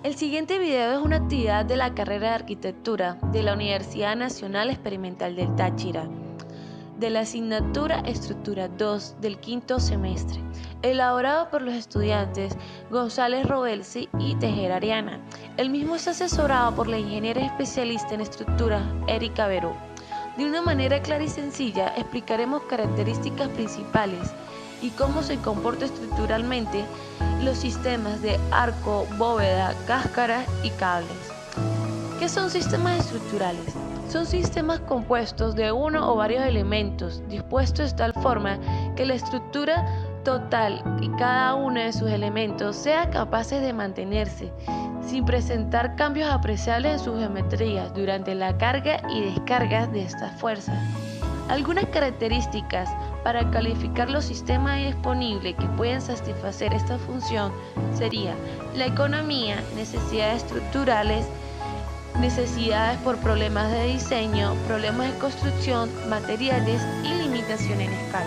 El siguiente video es una actividad de la carrera de Arquitectura de la Universidad Nacional Experimental del Táchira, de la asignatura Estructura 2 del quinto semestre, elaborado por los estudiantes González Robelsi y Tejera Ariana. El mismo es asesorado por la ingeniera especialista en estructuras Erika Berú. De una manera clara y sencilla explicaremos características principales y cómo se comporta estructuralmente los sistemas de arco, bóveda, cáscara y cables. ¿Qué son sistemas estructurales? Son sistemas compuestos de uno o varios elementos dispuestos de tal forma que la estructura total y cada uno de sus elementos sea capaces de mantenerse sin presentar cambios apreciables en su geometría durante la carga y descarga de estas fuerzas. Algunas características para calificar los sistemas disponibles que pueden satisfacer esta función sería la economía, necesidades estructurales, necesidades por problemas de diseño, problemas de construcción, materiales y limitación en escala.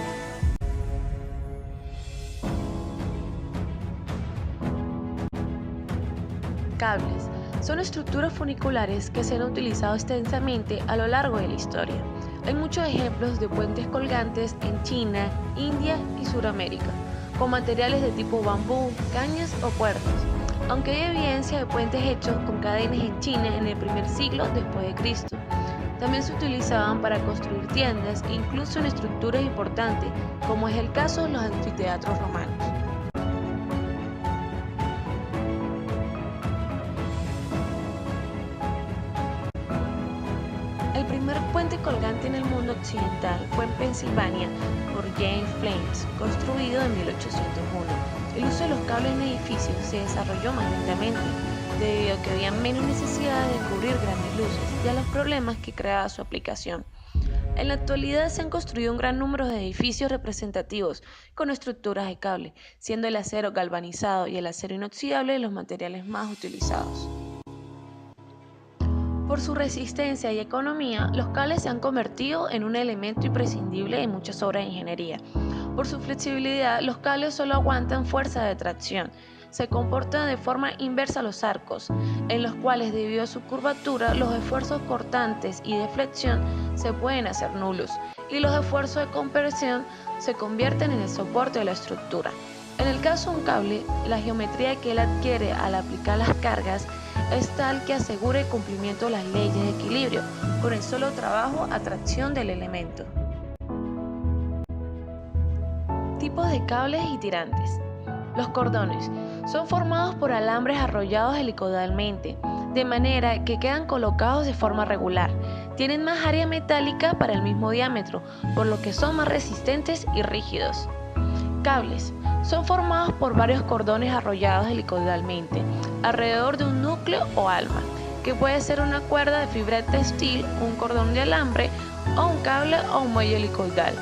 Cables son estructuras funiculares que se han utilizado extensamente a lo largo de la historia. Hay muchos ejemplos de puentes colgantes en China, India y Sudamérica, con materiales de tipo bambú, cañas o cuerdas, aunque hay evidencia de puentes hechos con cadenas en China en el primer siglo después de Cristo. También se utilizaban para construir tiendas e incluso en estructuras importantes, como es el caso de los anfiteatros romanos. El primer puente colgante en el mundo occidental fue en Pensilvania por James Flames, construido en 1801. El uso de los cables en edificios se desarrolló más lentamente, debido a que había menos necesidad de cubrir grandes luces y a los problemas que creaba su aplicación. En la actualidad se han construido un gran número de edificios representativos con estructuras de cable, siendo el acero galvanizado y el acero inoxidable los materiales más utilizados. Por su resistencia y economía, los cables se han convertido en un elemento imprescindible en muchas obras de ingeniería. Por su flexibilidad, los cables solo aguantan fuerza de tracción. Se comportan de forma inversa a los arcos, en los cuales debido a su curvatura, los esfuerzos cortantes y de flexión se pueden hacer nulos, y los esfuerzos de compresión se convierten en el soporte de la estructura. En el caso de un cable, la geometría que él adquiere al aplicar las cargas es tal que asegure el cumplimiento de las leyes de equilibrio con el solo trabajo a tracción del elemento. Tipos de cables y tirantes. Los cordones son formados por alambres arrollados helicoidalmente, de manera que quedan colocados de forma regular. Tienen más área metálica para el mismo diámetro, por lo que son más resistentes y rígidos. Cables son formados por varios cordones arrollados helicoidalmente, alrededor de un núcleo o alma, que puede ser una cuerda de fibra textil, un cordón de alambre, o un cable o un muelle helicoidal.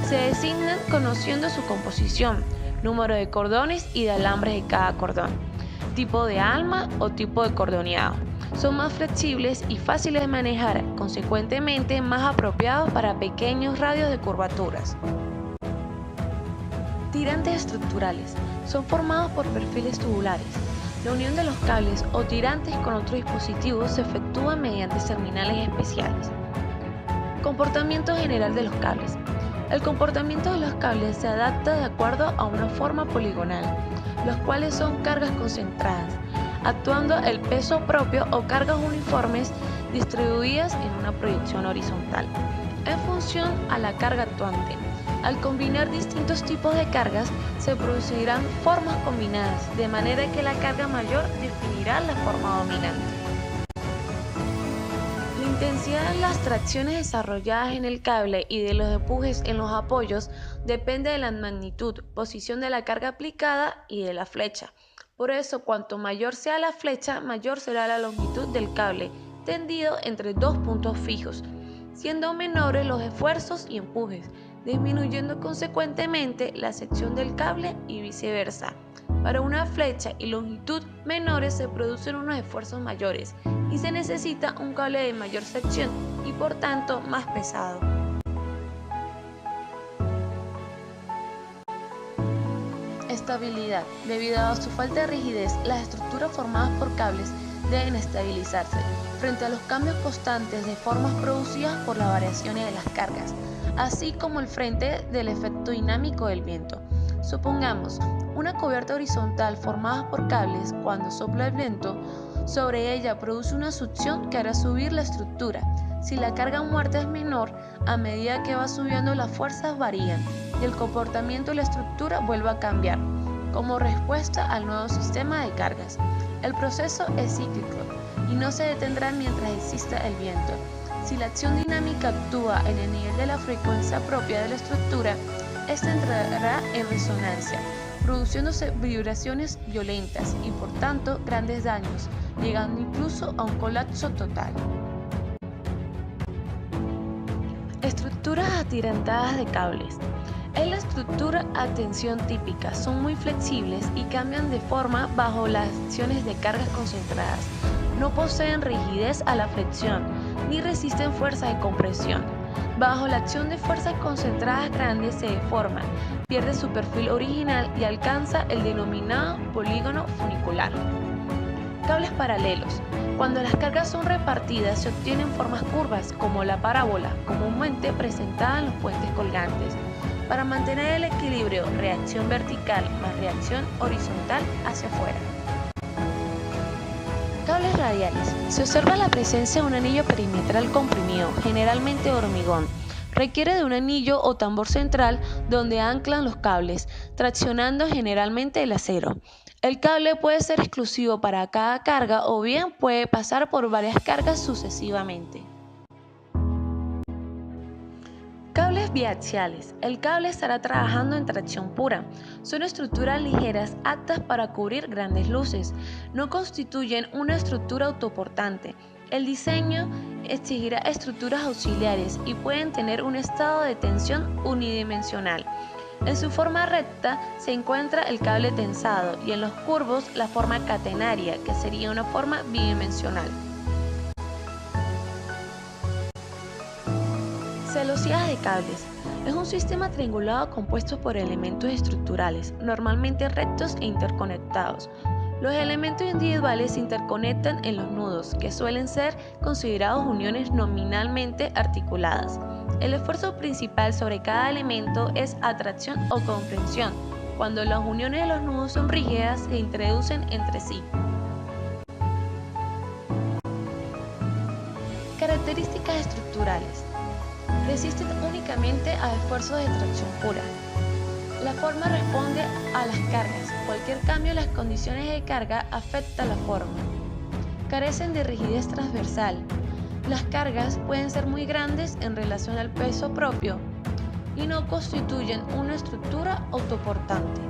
Se designan conociendo su composición, número de cordones y de alambres de cada cordón, tipo de alma o tipo de cordoneado. Son más flexibles y fáciles de manejar, consecuentemente más apropiados para pequeños radios de curvaturas. Tirantes estructurales son formados por perfiles tubulares. La unión de los cables o tirantes con otros dispositivos se efectúa mediante terminales especiales. Comportamiento general de los cables. El comportamiento de los cables se adapta de acuerdo a una forma poligonal, los cuales son cargas concentradas, actuando el peso propio o cargas uniformes distribuidas en una proyección horizontal, en función a la carga actuante. Al combinar distintos tipos de cargas, se producirán formas combinadas, de manera que la carga mayor definirá la forma dominante. La intensidad de las tracciones desarrolladas en el cable y de los empujes en los apoyos depende de la magnitud, posición de la carga aplicada y de la flecha. Por eso, cuanto mayor sea la flecha, mayor será la longitud del cable, tendido entre dos puntos fijos, siendo menores los esfuerzos y empujes, disminuyendo consecuentemente la sección del cable y viceversa. Para una flecha y longitud menores se producen unos esfuerzos mayores y se necesita un cable de mayor sección y por tanto más pesado. Estabilidad. Debido a su falta de rigidez, las estructuras formadas por cables deben estabilizarse frente a los cambios constantes de formas producidas por las variaciones de las cargas, así como el frente del efecto dinámico del viento. Supongamos una cubierta horizontal formada por cables. Cuando sopla el viento sobre ella produce una succión que hará subir la estructura. Si la carga muerta es menor, a medida que va subiendo las fuerzas varían y el comportamiento de la estructura vuelve a cambiar como respuesta al nuevo sistema de cargas. El proceso es cíclico y no se detendrá mientras exista el viento. Si la acción dinámica actúa en el nivel de la frecuencia propia de la estructura, esta entrará en resonancia, produciéndose vibraciones violentas y por tanto grandes daños, llegando incluso a un colapso total. Estructuras atirantadas de cables. Es la estructura a tensión típica, son muy flexibles y cambian de forma bajo las acciones de cargas concentradas. No poseen rigidez a la flexión, ni resisten fuerza de compresión. Bajo la acción de fuerzas concentradas grandes se deforma, pierde su perfil original y alcanza el denominado polígono funicular. Cables paralelos. Cuando las cargas son repartidas se obtienen formas curvas como la parábola, comúnmente presentada en los puentes colgantes. Para mantener el equilibrio, reacción vertical más reacción horizontal hacia afuera. Cables radiales. Se observa la presencia de un anillo perimetral comprimido, generalmente de hormigón. Requiere de un anillo o tambor central donde anclan los cables, traccionando generalmente el acero. El cable puede ser exclusivo para cada carga o bien puede pasar por varias cargas sucesivamente. Cables biaxiales. El cable estará trabajando en tracción pura. Son estructuras ligeras aptas para cubrir grandes luces. No constituyen una estructura autoportante. El diseño exigirá estructuras auxiliares y pueden tener un estado de tensión unidimensional. En su forma recta se encuentra el cable tensado y en los curvos la forma catenaria, que sería una forma bidimensional. Celosías de cables. Es un sistema triangulado compuesto por elementos estructurales, normalmente rectos e interconectados. Los elementos individuales se interconectan en los nudos, que suelen ser considerados uniones nominalmente articuladas. El esfuerzo principal sobre cada elemento es atracción o comprensión. Cuando las uniones de los nudos son rígidas, se introducen entre sí. Características estructurales. Resisten únicamente a esfuerzos de tracción pura. La forma responde a las cargas. Cualquier cambio en las condiciones de carga afecta la forma. Carecen de rigidez transversal. Las cargas pueden ser muy grandes en relación al peso propio y no constituyen una estructura autoportante.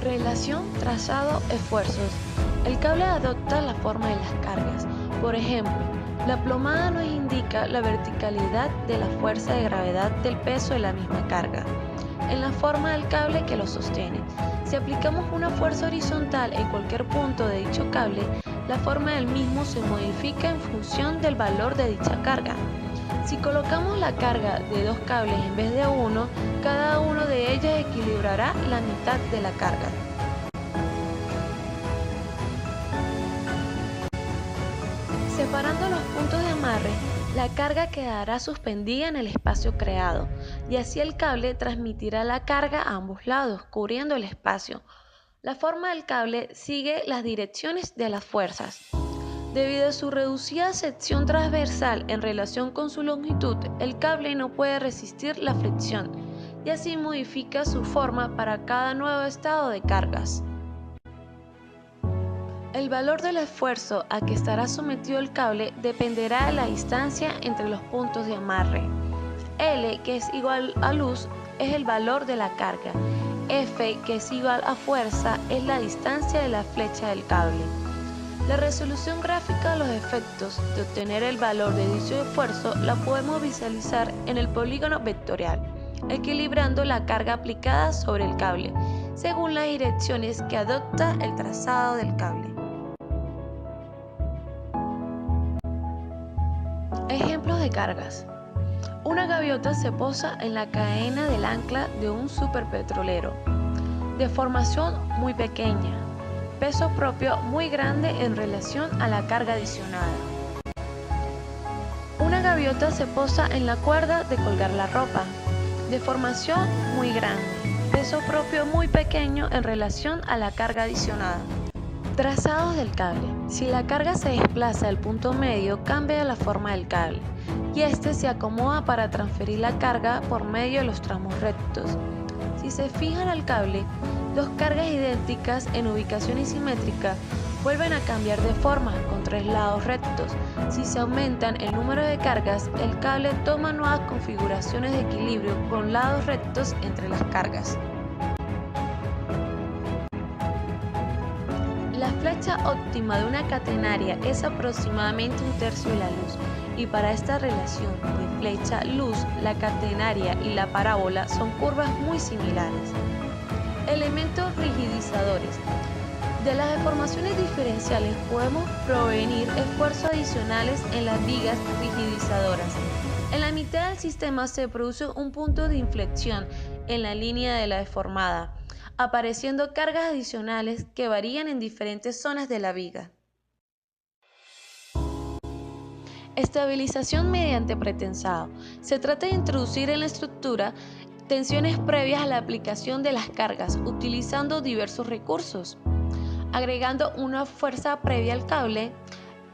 Relación trazado-esfuerzos. El cable adopta la forma de las cargas. Por ejemplo, la plomada nos indica la verticalidad de la fuerza de gravedad del peso de la misma carga en la forma del cable que lo sostiene. Si aplicamos una fuerza horizontal en cualquier punto de dicho cable, la forma del mismo se modifica en función del valor de dicha carga. Si colocamos la carga de dos cables en vez de uno, cada uno de ellos equilibrará la mitad de la carga. Separando los puntos de amarre, la carga quedará suspendida en el espacio creado, y así el cable transmitirá la carga a ambos lados, cubriendo el espacio. La forma del cable sigue las direcciones de las fuerzas. Debido a su reducida sección transversal en relación con su longitud, el cable no puede resistir la fricción, y así modifica su forma para cada nuevo estado de cargas. El valor del esfuerzo a que estará sometido el cable dependerá de la distancia entre los puntos de amarre. L, que es igual a luz, es el valor de la carga. F, que es igual a fuerza, es la distancia de la flecha del cable. La resolución gráfica de los efectos de obtener el valor de dicho esfuerzo la podemos visualizar en el polígono vectorial, equilibrando la carga aplicada sobre el cable, según las direcciones que adopta el trazado del cable. Ejemplos de cargas. Una gaviota se posa en la cadena del ancla de un superpetrolero, de formación muy pequeña, peso propio muy grande en relación a la carga adicionada. Una gaviota se posa en la cuerda de colgar la ropa, de formación muy grande, peso propio muy pequeño en relación a la carga adicionada. Trazados del cable. Si la carga se desplaza del punto medio, cambia la forma del cable, y este se acomoda para transferir la carga por medio de los tramos rectos. Si se fijan al cable, dos cargas idénticas en ubicación isimétrica vuelven a cambiar de forma con tres lados rectos. Si se aumentan el número de cargas, el cable toma nuevas configuraciones de equilibrio con lados rectos entre las cargas. La flecha óptima de una catenaria es aproximadamente un tercio de la luz, y para esta relación de flecha-luz, la catenaria y la parábola son curvas muy similares. Elementos rigidizadores. De las deformaciones diferenciales podemos provenir esfuerzos adicionales en las vigas rigidizadoras. En la mitad del sistema se produce un punto de inflexión en la línea de la deformada, apareciendo cargas adicionales que varían en diferentes zonas de la viga. Estabilización mediante pretensado. Se trata de introducir en la estructura tensiones previas a la aplicación de las cargas, utilizando diversos recursos, agregando una fuerza previa al cable,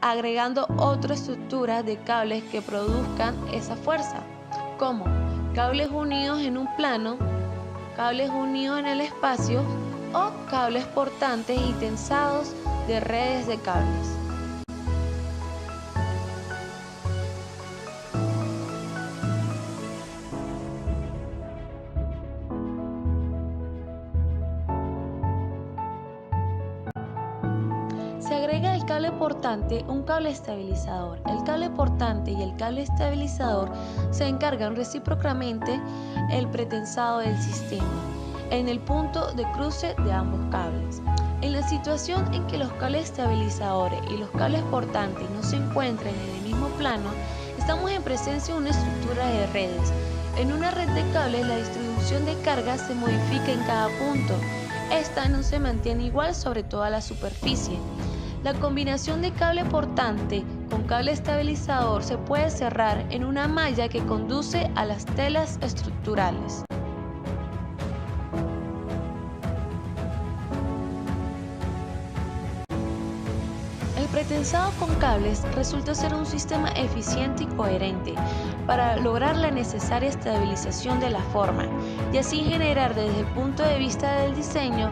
agregando otra estructura de cables que produzcan esa fuerza, como cables unidos en un plano, cables unidos en el espacio o cables portantes y tensados de redes de cables. Se agrega al cable portante un cable estabilizador. El cable portante y el cable estabilizador se encargan recíprocamente el pretensado del sistema en el punto de cruce de ambos cables. En la situación en que los cables estabilizadores y los cables portantes no se encuentren en el mismo plano, estamos en presencia de una estructura de redes. En una red de cables, la distribución de carga se modifica en cada punto. Esta no se mantiene igual sobre toda la superficie. La combinación de cable portante con cable estabilizador se puede cerrar en una malla que conduce a las telas estructurales. El pretensado con cables resulta ser un sistema eficiente y coherente para lograr la necesaria estabilización de la forma y así generar desde el punto de vista del diseño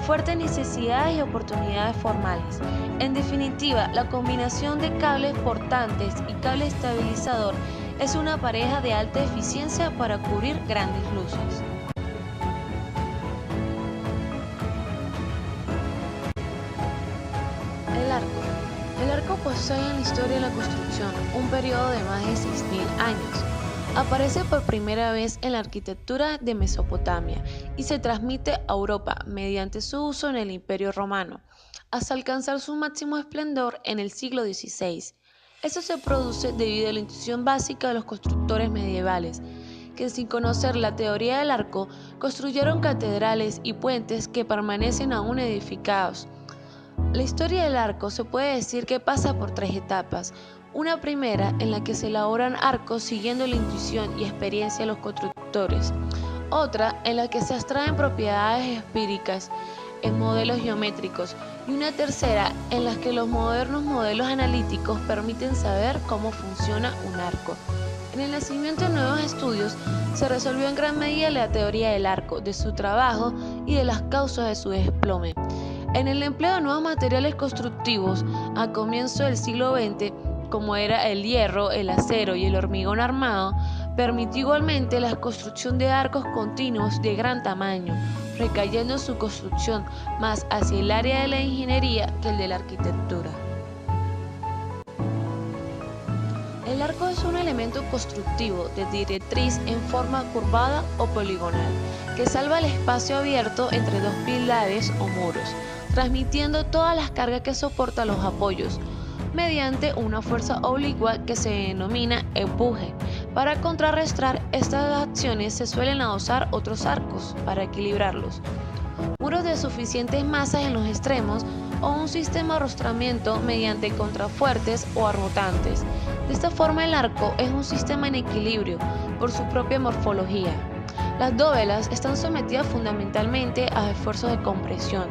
fuertes necesidades y oportunidades formales. En definitiva, la combinación de cables portantes y cable estabilizador es una pareja de alta eficiencia para cubrir grandes luces. El arco posee en la historia de la construcción un periodo de más de 6.000 años. Aparece por primera vez en la arquitectura de Mesopotamia y se transmite a Europa mediante su uso en el Imperio Romano, hasta alcanzar su máximo esplendor en el siglo XVI. Esto se produce debido a la intuición básica de los constructores medievales, que sin conocer la teoría del arco, construyeron catedrales y puentes que permanecen aún edificados. La historia del arco se puede decir que pasa por tres etapas. Una primera en la que se elaboran arcos siguiendo la intuición y experiencia de los constructores. Otra en la que se extraen propiedades empíricas en modelos geométricos. Y una tercera en la que los modernos modelos analíticos permiten saber cómo funciona un arco. En el nacimiento de nuevos estudios se resolvió en gran medida la teoría del arco, de su trabajo y de las causas de su desplome. En el empleo de nuevos materiales constructivos a comienzo del siglo XX, como era el hierro, el acero y el hormigón armado, permitió igualmente la construcción de arcos continuos de gran tamaño, recayendo su construcción más hacia el área de la ingeniería que el de la arquitectura. El arco es un elemento constructivo de directriz en forma curvada o poligonal, que salva el espacio abierto entre dos pilares o muros, transmitiendo todas las cargas que soportan los apoyos, mediante una fuerza oblicua que se denomina empuje, Para contrarrestar estas acciones se suelen adosar otros arcos para equilibrarlos, muros de suficientes masas en los extremos o un sistema de arrostramiento mediante contrafuertes o arbotantes. De esta forma el arco es un sistema en equilibrio por su propia morfología. Las dóvelas están sometidas fundamentalmente a esfuerzos de compresión.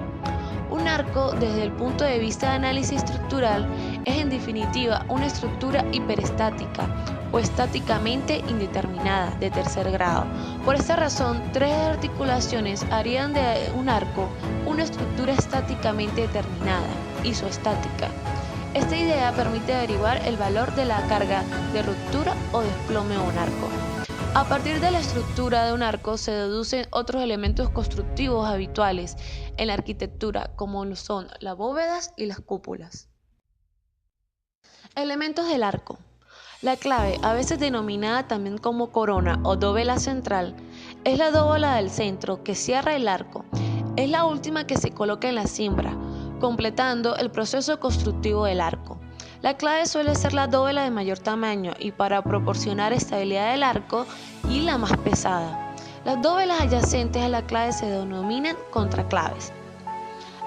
Un arco, desde el punto de vista de análisis estructural, es en definitiva una estructura hiperestática o estáticamente indeterminada de tercer grado. Por esta razón, tres articulaciones harían de un arco una estructura estáticamente determinada, isoestática. Esta idea permite averiguar el valor de la carga de ruptura o desplome de un arco. A partir de la estructura de un arco se deducen otros elementos constructivos habituales en la arquitectura, como lo son las bóvedas y las cúpulas. Elementos del arco. La clave, a veces denominada también como corona o dovela central, es la dóvala del centro que cierra el arco. Es la última que se coloca en la cimbra, completando el proceso constructivo del arco. La clave suele ser la dóvela de mayor tamaño y para proporcionar estabilidad del arco y la más pesada. Las dóvelas adyacentes a la clave se denominan contraclaves.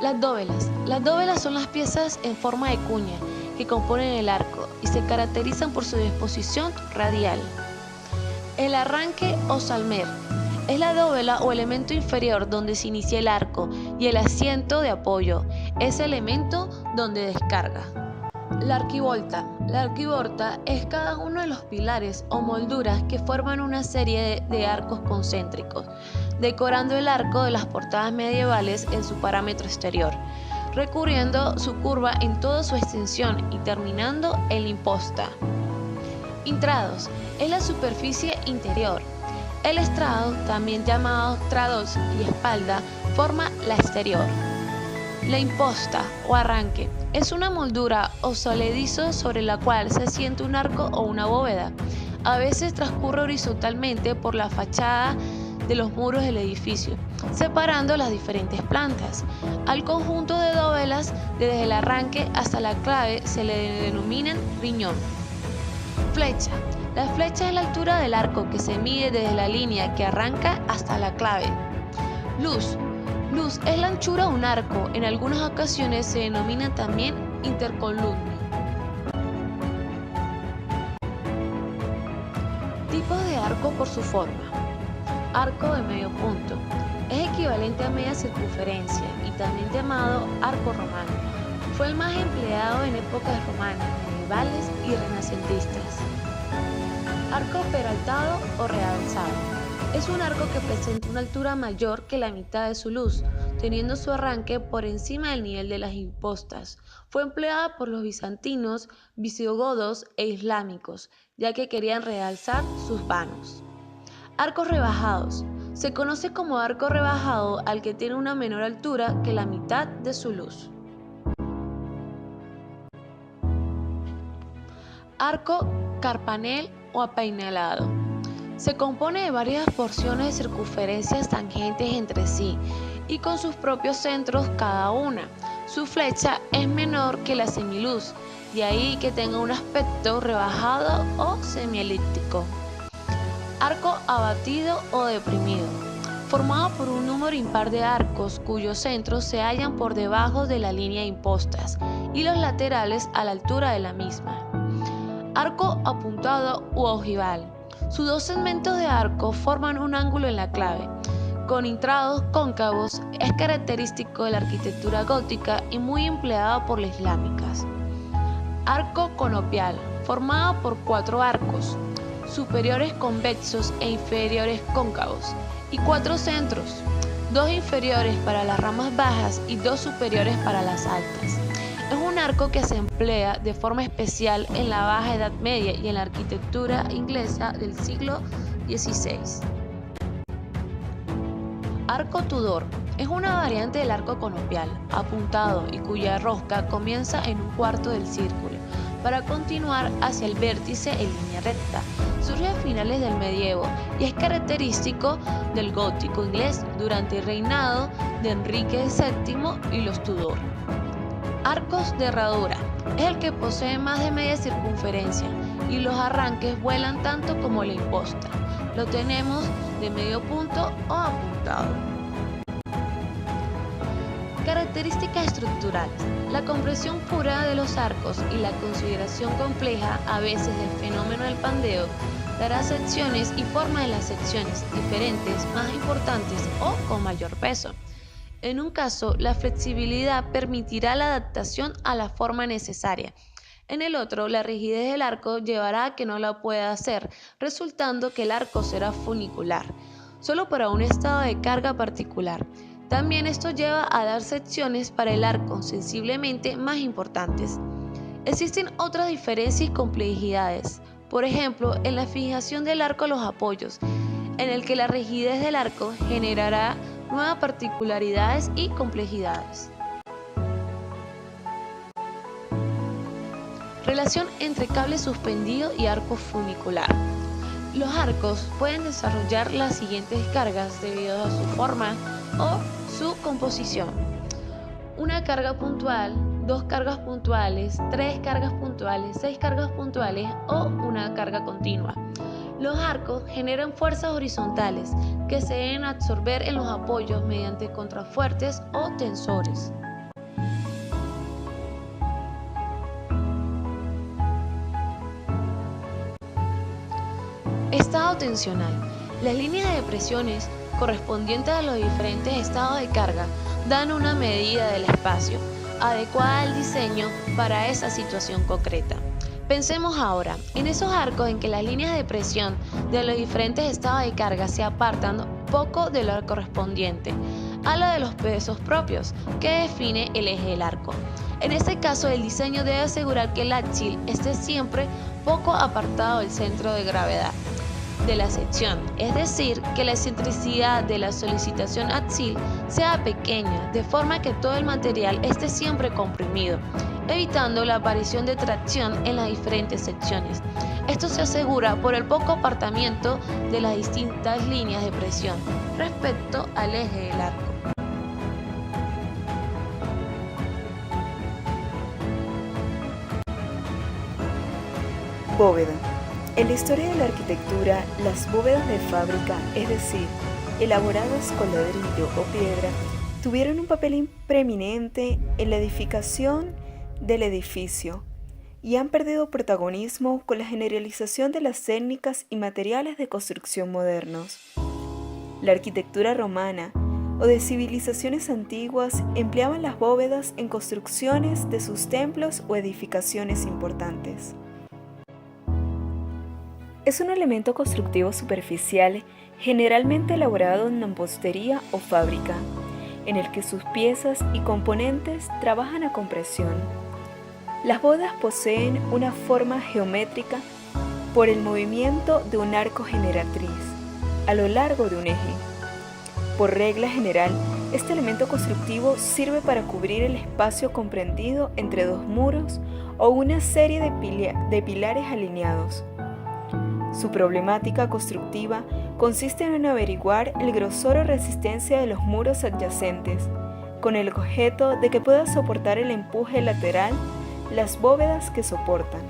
Las dóvelas son las piezas en forma de cuña que componen el arco y se caracterizan por su disposición radial. El arranque o salmer es la dóvela o elemento inferior donde se inicia el arco y el asiento de apoyo es el elemento donde descarga. La arquivolta es cada uno de los pilares o molduras que forman una serie de arcos concéntricos, decorando el arco de las portadas medievales en su parámetro exterior, recorriendo su curva en toda su extensión y terminando en la imposta. Intrados es la superficie interior. El estrado, también llamado trados y espalda, forma la exterior. La imposta o arranque es una moldura o soledizo sobre la cual se asienta un arco o una bóveda. A veces transcurre horizontalmente por la fachada de los muros del edificio, separando las diferentes plantas. Al conjunto de dóvelas, desde el arranque hasta la clave, se le denominan riñón. Flecha. La flecha es la altura del arco que se mide desde la línea que arranca hasta la clave. Luz es la anchura de un arco. En algunas ocasiones se denomina también intercolumnia. Tipos de arco por su forma. Arco de medio punto. Es equivalente a media circunferencia y también llamado arco romano. Fue el más empleado en épocas romanas, medievales y renacentistas. Arco peraltado o realzado. Es un arco que presenta una altura mayor que la mitad de su luz, teniendo su arranque por encima del nivel de las impostas. Fue empleada por los bizantinos, visigodos e islámicos, ya que querían realzar sus vanos. Arcos rebajados. Se conoce como arco rebajado al que tiene una menor altura que la mitad de su luz. Arco carpanel o apainelado. Se compone de varias porciones de circunferencias tangentes entre sí y con sus propios centros cada una. Su flecha es menor que la semiluz, de ahí que tenga un aspecto rebajado o semielíptico. Arco abatido o deprimido. Formado por un número impar de arcos cuyos centros se hallan por debajo de la línea de impostas y los laterales a la altura de la misma. Arco apuntado u ojival. Sus dos segmentos de arco forman un ángulo en la clave, con intrados cóncavos. Es característico de la arquitectura gótica y muy empleado por las islámicas. Arco conopial, formado por 4 arcos, superiores convexos e inferiores cóncavos, y 4 centros, 2 inferiores para las ramas bajas y 2 superiores para las altas. Es un arco que se emplea de forma especial en la Baja Edad Media y en la arquitectura inglesa del siglo XVI. Arco Tudor es una variante del arco conopial, apuntado y cuya rosca comienza en un cuarto del círculo, para continuar hacia el vértice en línea recta. Surge a finales del medievo y es característico del gótico inglés durante el reinado de Enrique VII y los Tudor. Arcos de herradura es el que posee más de media circunferencia y los arranques vuelan tanto como la imposta. Lo tenemos de medio punto o apuntado. Características estructurales. La comprensión pura de los arcos y la consideración compleja a veces del fenómeno del pandeo dará secciones y forma de las secciones diferentes, más importantes o con mayor peso. En un caso, la flexibilidad permitirá la adaptación a la forma necesaria. En el otro, la rigidez del arco llevará a que no la pueda hacer, resultando que el arco será funicular, solo para un estado de carga particular. También esto lleva a dar secciones para el arco sensiblemente más importantes. Existen otras diferencias y complejidades, por ejemplo, en la fijación del arco a los apoyos, en el que la rigidez del arco generará nuevas particularidades y complejidades. Relación entre cable suspendido y arco funicular. Los arcos pueden desarrollar las siguientes cargas debido a su forma o su composición: una carga puntual, 2 cargas puntuales, 3 cargas puntuales, 6 cargas puntuales o una carga continua. Los arcos generan fuerzas horizontales que se deben absorber en los apoyos mediante contrafuertes o tensores. Estado tensional. Las líneas de presiones correspondientes a los diferentes estados de carga dan una medida del espacio adecuada al diseño para esa situación concreta. Pensemos ahora en esos arcos en que las líneas de presión de los diferentes estados de carga se apartan poco de lo correspondiente a la de los pesos propios que define el eje del arco. En este caso, el diseño debe asegurar que el axil esté siempre poco apartado del centro de gravedad de la sección, es decir, que la excentricidad de la solicitación axil sea pequeña, de forma que todo el material esté siempre comprimido, evitando la aparición de tracción en las diferentes secciones. Esto se asegura por el poco apartamiento de las distintas líneas de presión respecto al eje del arco. Bóveda. En la historia de la arquitectura, las bóvedas de fábrica, es decir, elaboradas con ladrillo o piedra, tuvieron un papel preeminente en la edificación del edificio y han perdido protagonismo con la generalización de las técnicas y materiales de construcción modernos. La arquitectura romana o de civilizaciones antiguas empleaban las bóvedas en construcciones de sus templos o edificaciones importantes. Es un elemento constructivo superficial, generalmente elaborado en mampostería o fábrica, en el que sus piezas y componentes trabajan a compresión. Las bóvedas poseen una forma geométrica por el movimiento de un arco generatriz a lo largo de un eje. Por regla general, este elemento constructivo sirve para cubrir el espacio comprendido entre dos muros o una serie de pilares alineados. Su problemática constructiva consiste en averiguar el grosor o resistencia de los muros adyacentes, con el objeto de que pueda soportar el empuje lateral las bóvedas que soportan.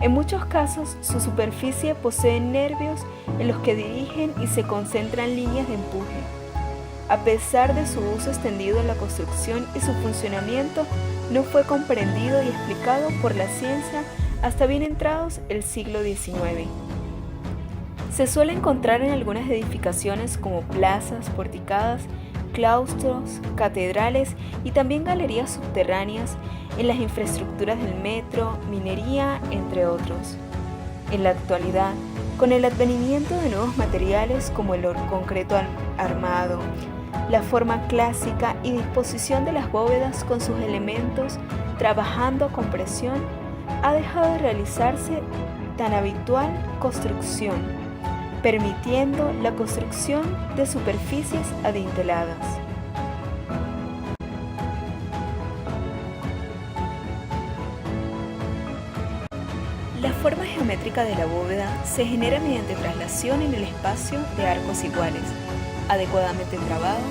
En muchos casos, su superficie posee nervios en los que dirigen y se concentran líneas de empuje. A pesar de su uso extendido en la construcción y su funcionamiento, no fue comprendido y explicado por la ciencia hasta bien entrados el siglo XIX. Se suele encontrar en algunas edificaciones como plazas, porticadas, claustros, catedrales y también galerías subterráneas, en las infraestructuras del metro, minería, entre otros. En la actualidad, con el advenimiento de nuevos materiales como el concreto armado, la forma clásica y disposición de las bóvedas con sus elementos trabajando con presión, ha dejado de realizarse tan habitual construcción, permitiendo la construcción de superficies adinteladas. La forma geométrica de la bóveda se genera mediante traslación en el espacio de arcos iguales, adecuadamente trabados,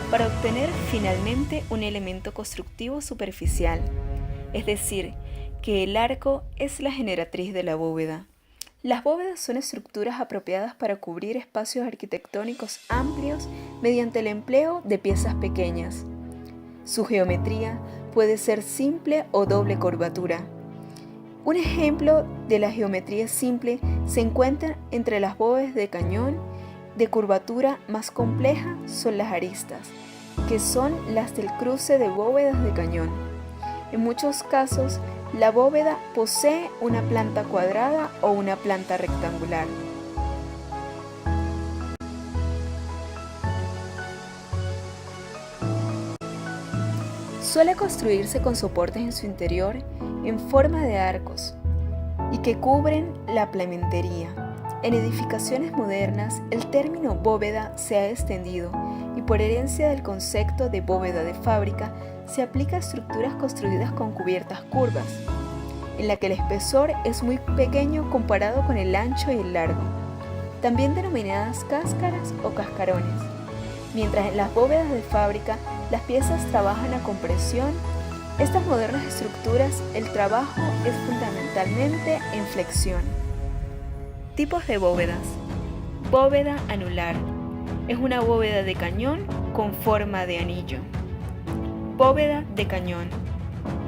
para obtener finalmente un elemento constructivo superficial, es decir, que el arco es la generatriz de la bóveda. Las bóvedas son estructuras apropiadas para cubrir espacios arquitectónicos amplios mediante el empleo de piezas pequeñas. Su geometría puede ser simple o doble curvatura. Un ejemplo de la geometría simple se encuentra entre las bóvedas de cañón. De curvatura más compleja son las aristas, que son las del cruce de bóvedas de cañón. En muchos casos, la bóveda posee una planta cuadrada o una planta rectangular. Suele construirse con soportes en su interior en forma de arcos y que cubren la plementería. En edificaciones modernas, el término bóveda se ha extendido y por herencia del concepto de bóveda de fábrica, se aplica a estructuras construidas con cubiertas curvas, en la que el espesor es muy pequeño comparado con el ancho y el largo, también denominadas cáscaras o cascarones. Mientras en las bóvedas de fábrica las piezas trabajan a compresión, estas modernas estructuras el trabajo es fundamentalmente en flexión. Tipos de bóvedas. Bóveda anular. Es una bóveda de cañón con forma de anillo. Bóveda de cañón.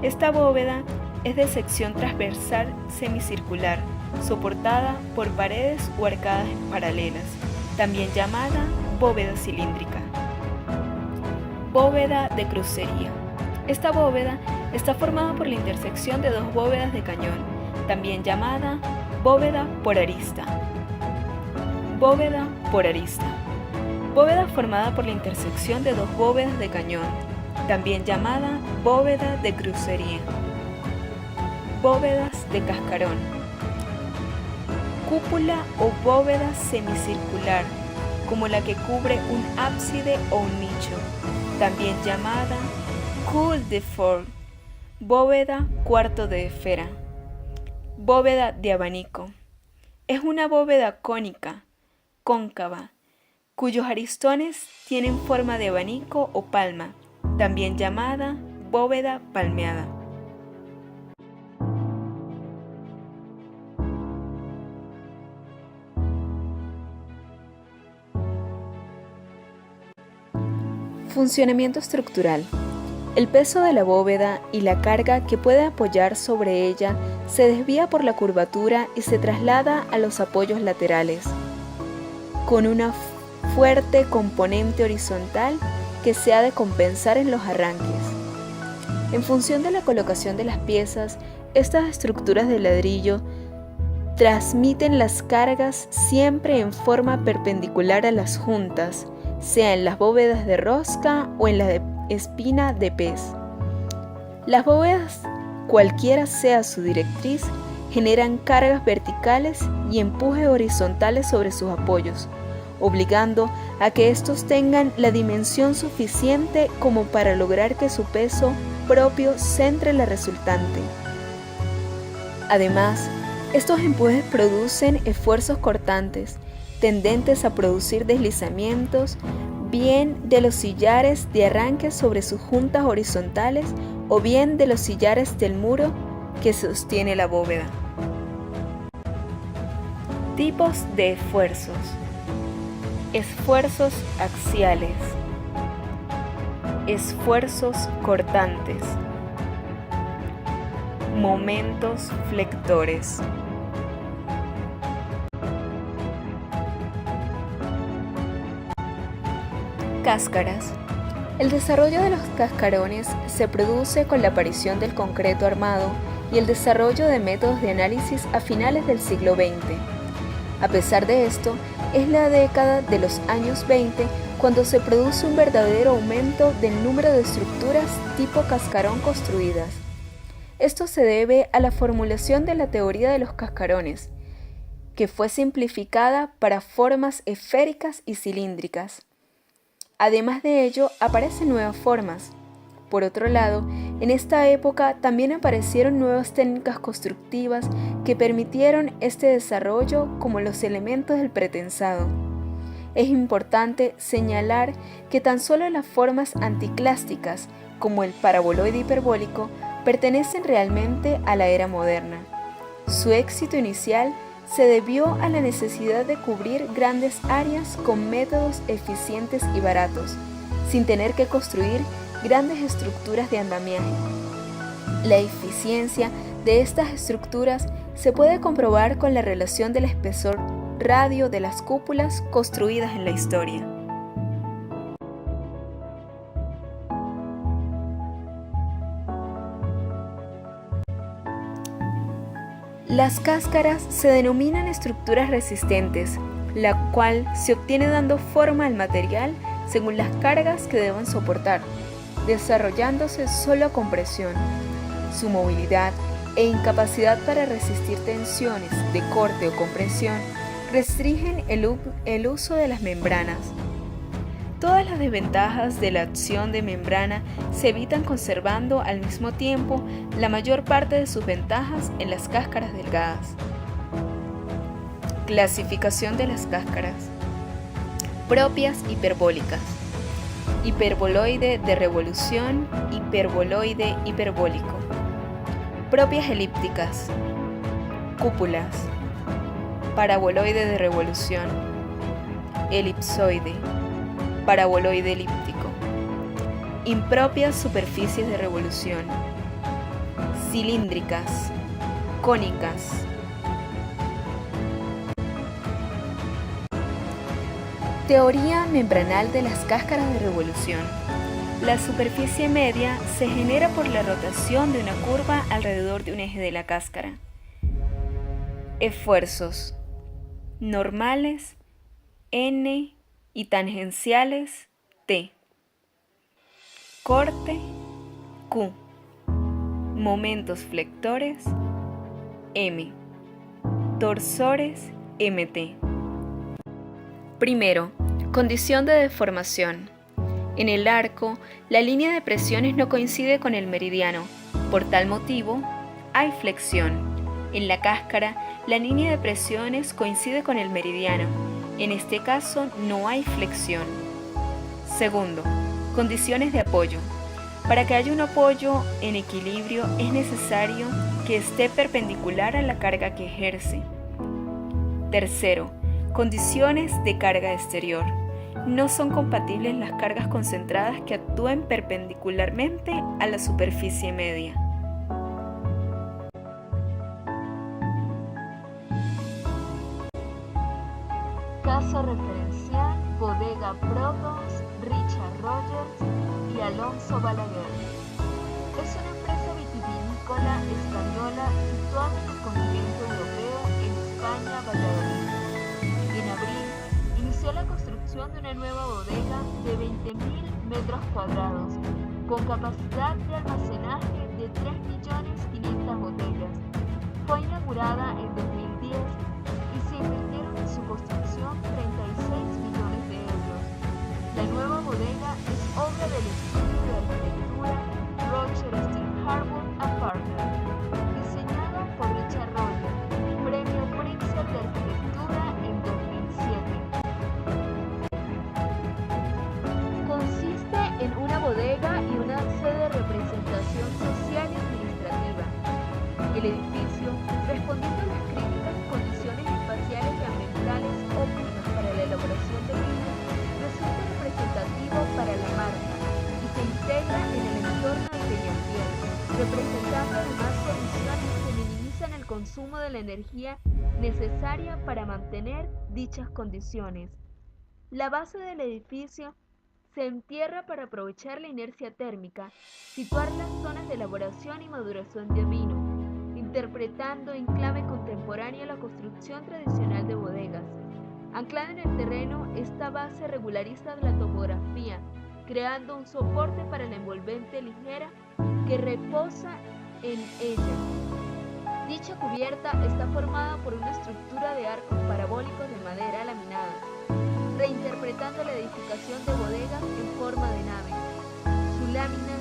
Esta bóveda es de sección transversal semicircular, soportada por paredes o arcadas paralelas, también llamada bóveda cilíndrica. Bóveda de crucería. Esta bóveda está formada por la intersección de dos bóvedas de cañón, también llamada bóveda por arista. Bóveda por arista. Bóveda formada por la intersección de dos bóvedas de cañón, también llamada bóveda de crucería. Bóvedas de cascarón. Cúpula o bóveda semicircular, como la que cubre un ábside o un nicho, también llamada cul de four, bóveda cuarto de esfera. Bóveda de abanico. Es una bóveda cónica, cóncava, cuyos aristones tienen forma de abanico o palma, también llamada bóveda palmeada. Funcionamiento estructural. El peso de la bóveda y la carga que puede apoyar sobre ella se desvía por la curvatura y se traslada a los apoyos laterales, con una fuerte componente horizontal que se ha de compensar en los arranques. En función de la colocación de las piezas, estas estructuras de ladrillo transmiten las cargas siempre en forma perpendicular a las juntas, sea en las bóvedas de rosca o en la de espina de pez. Las bóvedas, cualquiera sea su directriz, generan cargas verticales y empujes horizontales sobre sus apoyos, obligando a que estos tengan la dimensión suficiente como para lograr que su peso propio centre la resultante. Además, estos empujes producen esfuerzos cortantes, tendentes a producir deslizamientos, bien de los sillares de arranque sobre sus juntas horizontales o bien de los sillares del muro que sostiene la bóveda. Tipos de esfuerzos. Esfuerzos axiales. Esfuerzos cortantes. Momentos flectores. Cáscaras. El desarrollo de los cascarones se produce con la aparición del concreto armado y el desarrollo de métodos de análisis a finales del siglo XX. A pesar de esto, es la década de los años 20 cuando se produce un verdadero aumento del número de estructuras tipo cascarón construidas. Esto se debe a la formulación de la teoría de los cascarones, que fue simplificada para formas esféricas y cilíndricas. Además de ello, aparecen nuevas formas. Por otro lado, en esta época también aparecieron nuevas técnicas constructivas que permitieron este desarrollo como los elementos del pretensado. Es importante señalar que tan solo las formas anticlásticas, como el paraboloide hiperbólico, pertenecen realmente a la era moderna. Su éxito inicial se debió a la necesidad de cubrir grandes áreas con métodos eficientes y baratos, sin tener que construir grandes estructuras de andamiaje. La eficiencia de estas estructuras se puede comprobar con la relación del espesor radio de las cúpulas construidas en la historia. Las cáscaras se denominan estructuras resistentes, la cual se obtiene dando forma al material según las cargas que deban soportar, desarrollándose solo a compresión. Su movilidad e incapacidad para resistir tensiones de corte o compresión restringen el uso de las membranas. Todas las desventajas de la acción de membrana se evitan conservando al mismo tiempo la mayor parte de sus ventajas en las cáscaras delgadas. Clasificación de las cáscaras. Propias hiperbólicas. Hiperboloide de revolución, hiperboloide hiperbólico. Propias elípticas. Cúpulas. Paraboloide de revolución. Elipsoide. Paraboloide elíptico. Impropias superficies de revolución. Cilíndricas. Cónicas. Teoría membranal de las cáscaras de revolución. La superficie media se genera por la rotación de una curva alrededor de un eje de la cáscara. Esfuerzos normales N y tangenciales T. Corte Q. Momentos flectores M. Torsores MT. Primero, condición de deformación. En el arco, la línea de presiones no coincide con el meridiano. Por tal motivo, hay flexión. En la cáscara, la línea de presiones coincide con el meridiano. En este caso, no hay flexión. Segundo, condiciones de apoyo. Para que haya un apoyo en equilibrio es necesario que esté perpendicular a la carga que ejerce. Tercero, condiciones de carga exterior. No son compatibles las cargas concentradas que actúen perpendicularmente a la superficie media. Caso referencial: Bodega Protos, Richard Rogers y Alonso Balaguer. Es una empresa vitivinícola española situada en el continente europeo, en España, Valladolid. En abril inició la construcción de una nueva bodega de 20.000 metros cuadrados, con capacidad de almacenaje de 3.500.000 botellas. Fue inaugurada en 2010 y se invirtieron en su construcción 36 millones de euros. La nueva bodega es obra del estudio de arquitectura Roger Steel Harbour & Partners, diseñado por Richard Rogers, Premio Pritzker de Arquitectura en 2007. Consiste en una bodega y una sede de representación social y administrativa. El edificio, respondiendo a las críticas condiciones espaciales y ambientales óptimas para la elaboración de vinos, resulta representativo para la marca y se integra en el entorno de Peñafiel, representando además soluciones que minimizan el consumo de la energía necesaria para mantener dichas condiciones. La base del edificio se entierra para aprovechar la inercia térmica, situar las zonas de elaboración y maduración de vino, interpretando en clave contemporánea la construcción tradicional de bodegas. Anclada en el terreno, esta base regulariza la topografía, creando un soporte para la envolvente ligera que reposa en ella. Dicha cubierta está formada por una estructura de arcos parabólicos de madera laminada, reinterpretando la edificación de bodegas en forma de nave. Su lámina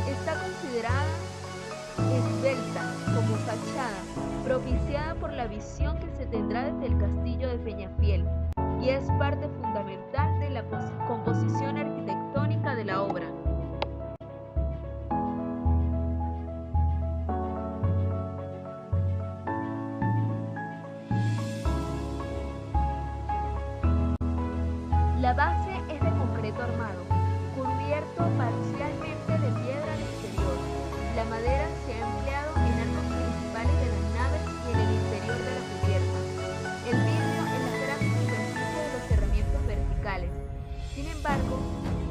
está considerada esbelta como fachada, propiciada por la visión que se tendrá desde el castillo de Peñafiel, y es parte fundamental de la composición arquitectónica de la obra. embargo,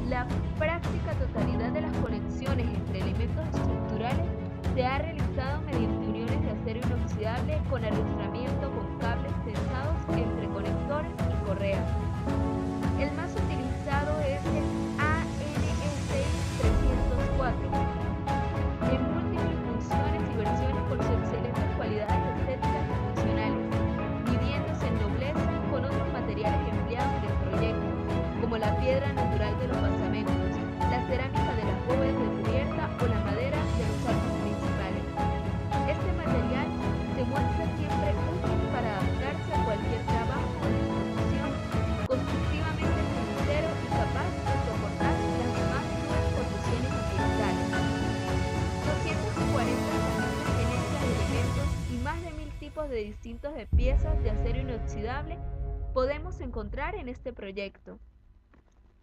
la práctica totalidad de las conexiones entre elementos estructurales se ha realizado mediante uniones de acero inoxidable con arrastramiento con cables tensados entre conectores y correas. El más utilizado es el ANSI 304, en múltiples funciones y versiones por sus excelentes cualidades estéticas y funcionales, midiéndose en nobleza con otros materiales empleados en el proyecto, como la piedra natural de los basamentos, la cerámica de las bóvedas de cubierta o la madera de los arcos principales. Este material se muestra siempre útil para adaptarse a cualquier trabajo o institución, constructivamente sincero y capaz de soportar las más duras condiciones ambientales. 240 genéticas de elementos y más de 1000 tipos de distintos de piezas de acero inoxidable podemos encontrar en este proyecto.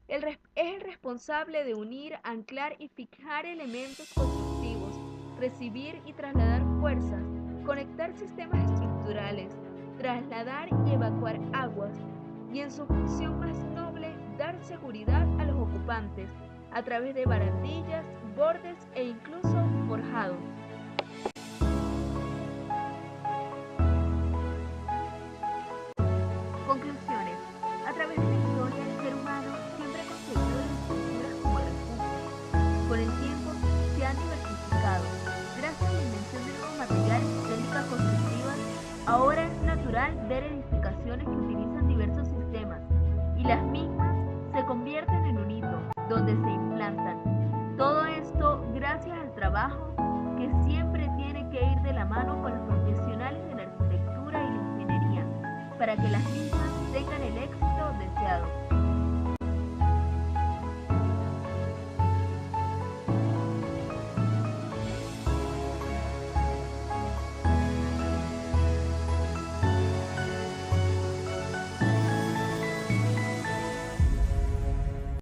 Es el responsable de unir, anclar y fijar elementos constructivos, recibir y trasladar fuerzas, conectar sistemas estructurales, trasladar y evacuar aguas, y en su función más noble, dar seguridad a los ocupantes, a través de barandillas, bordes e incluso forjado. Conclusiones. A través de la historia, el ser humano siempre ha concebido las estructuras como refugio. Con el tiempo se han diversificado. Gracias a la invención de nuevos materiales y técnicas constructivas, ahora es natural ver edificaciones que utilizan diversos sistemas, y las mismas se convierten en un hito, donde se implantan. Todo esto gracias al trabajo que siempre tiene que ir de la mano con los profesionales de la arquitectura y la ingeniería, para que las